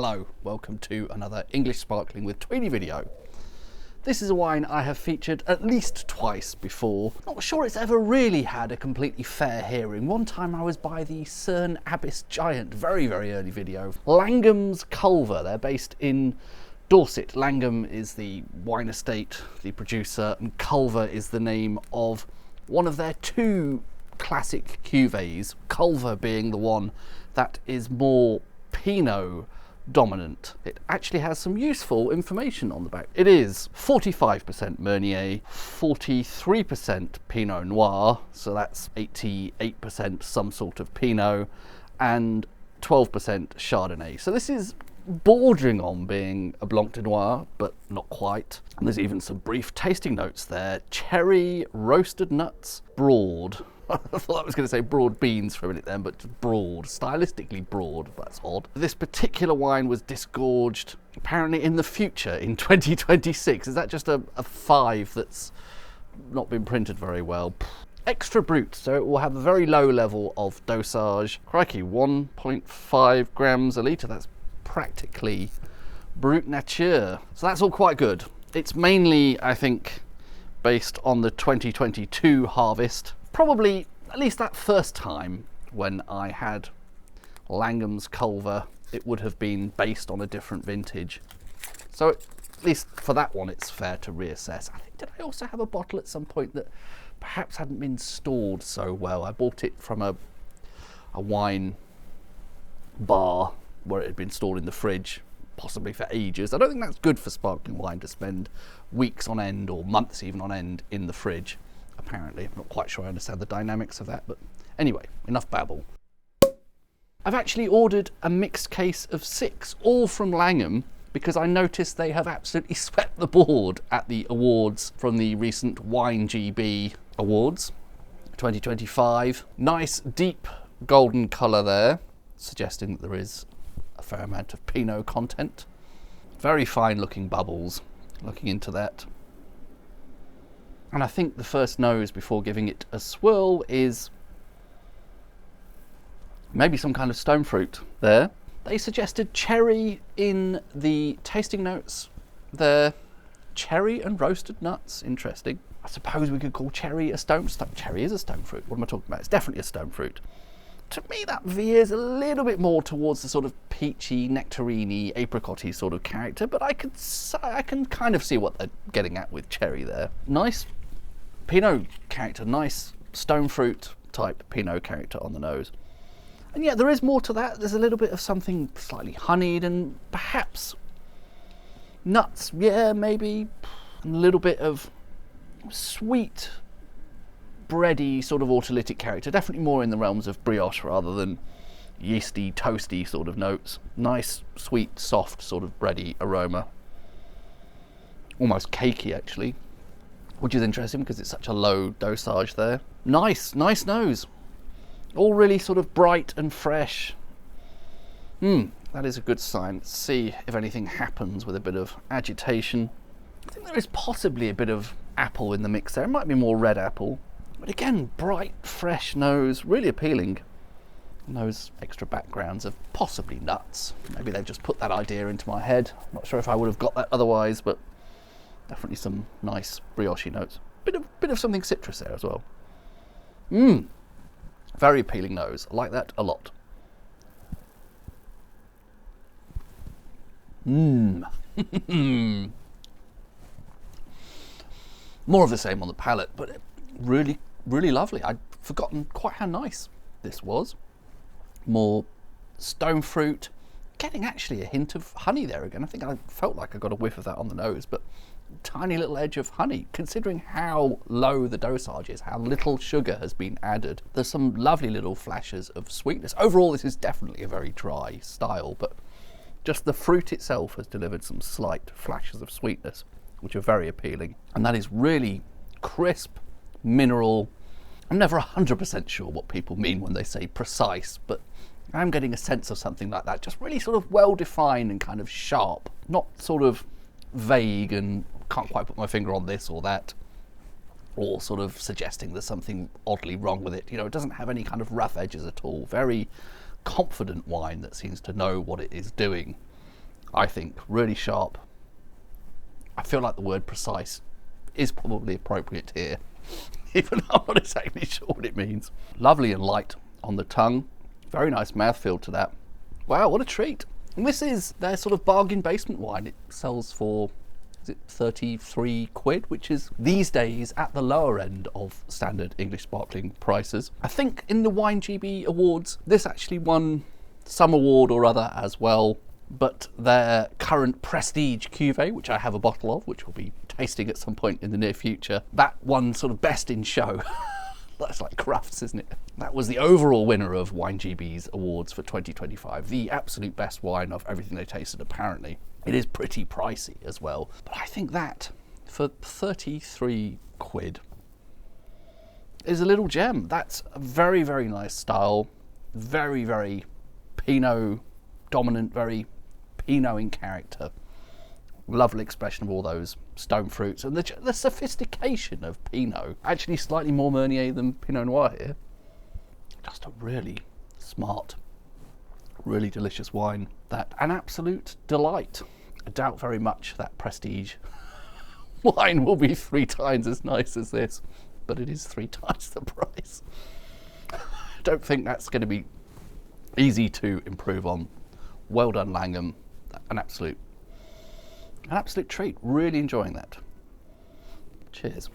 Hello, welcome to another English Sparkling with Tweedy video. This is a wine I have featured at least twice before. Not sure it's ever really had a completely fair hearing. One time I was by the Cerne Abyss Giant, very early video. Langham's Culver, they're based in Dorset. Langham is the wine estate, the producer, and Culver is the name of one of their two classic cuvées, Culver being the one that is more Pinot dominant. It actually has some useful information on the back. It is 45% Meunier, 43% Pinot Noir, so that's 88% some sort of Pinot, and 12% Chardonnay. So this is bordering on being a Blanc de Noir, but not quite. And there's even some brief tasting notes there. Cherry, roasted nuts, broad. I thought I was going to say broad beans for a minute then, but broad, stylistically broad, that's odd. This particular wine was disgorged apparently in the future, in 2026. Is that just a 5 that's not been printed very well? Extra brut, so it will have a very low level of dosage. Crikey, 1.5 grams a litre, that's practically brut nature. So that's all quite good. It's mainly, I think, based on the 2022 harvest. Probably at least that first time when I had Langham's Culver, it would have been based on a different vintage. So at least for that one, it's fair to reassess. I think, did I also have a bottle at some point that perhaps hadn't been stored so well? I bought it from a wine bar where it had been stored in the fridge, possibly for ages. I don't think that's good for sparkling wine to spend weeks on end or months even on end in the fridge. Apparently, I'm not quite sure I understand the dynamics of that, but anyway, enough babble. I've actually ordered a mixed case of 6, all from Langham, because I noticed they have absolutely swept the board at the awards from the recent Wine GB Awards 2025. Nice deep golden colour there, suggesting that there is a fair amount of Pinot content. Very fine looking bubbles, looking into that. And I think the first nose before giving it a swirl is maybe some kind of stone fruit there. They suggested cherry in the tasting notes there. Cherry and roasted nuts, interesting. I suppose we could call cherry a stone fruit. Cherry is a stone fruit. What am I talking about? It's definitely a stone fruit. To me, that veers a little bit more towards the sort of peachy, nectarine-y, apricot-y sort of character, but I can kind of see what they're getting at with cherry there. Nice Pinot character, nice stone fruit type Pinot character on the nose. And yeah, there is more to that. There's a little bit of something slightly honeyed and perhaps nuts, yeah, maybe. And a little bit of sweet, bready sort of autolytic character, definitely more in the realms of brioche rather than yeasty, toasty sort of notes. Nice, sweet, soft sort of bready aroma. Almost cakey actually, which is interesting because it's such a low dosage there. Nice nose. All really sort of bright and fresh. That is a good sign. Let's see if anything happens with a bit of agitation. I think there is possibly a bit of apple in the mix there. It might be more red apple. But again, bright, fresh nose, really appealing. And those extra backgrounds of possibly nuts. Maybe they've just put that idea into my head. I'm not sure if I would have got that otherwise, but definitely some nice brioche notes. Bit of something citrus there as well. Very appealing nose. I like that a lot. More of the same on the palate, but really lovely. I'd forgotten quite how nice this was. More stone fruit, getting actually a hint of honey there again. I think I felt like I got a whiff of that on the nose, but tiny little edge of honey, considering how low the dosage is, how little sugar has been added. There's some lovely little flashes of sweetness. Overall, this is definitely a very dry style, but just the fruit itself has delivered some slight flashes of sweetness, which are very appealing. And that is really crisp, mineral. I'm never 100% sure what people mean when they say precise, but I'm getting a sense of something like that. Just really sort of well-defined and kind of sharp, not sort of vague and can't quite put my finger on this or that, or sort of suggesting there's something oddly wrong with it. You know, it doesn't have any kind of rough edges at all. Very confident wine that seems to know what it is doing. I think. Really sharp. I feel like the word precise is probably appropriate here, even though I'm not exactly sure what it means. Lovely and light on the tongue. Very nice mouthfeel to that. Wow, what a treat. And this is their sort of bargain basement wine. It sells for, is it 33 quid, which is these days at the lower end of standard English sparkling prices. I think in the Wine GB Awards, this actually won some award or other as well, but their current Prestige Cuvée, which I have a bottle of, which we'll be tasting at some point in the near future, that won sort of best in show. That's like Crufts, isn't it? That was the overall winner of Wine GB's awards for 2025. The absolute best wine of everything they tasted, apparently. It is pretty pricey as well. But I think that, for 33 quid, is a little gem. That's a very, very nice style. Very, very Pinot dominant, very Pinot in character. Lovely expression of all those stone fruits and the sophistication of Pinot. Actually slightly more Meunier than Pinot Noir here. Just a really smart, really delicious wine. That an absolute delight. I doubt very much that Prestige wine will be 3 times as nice as this, but it is 3 times the price. I don't think that's going to be easy to improve on. Well done, Langham. An absolute treat. Really enjoying that. Cheers.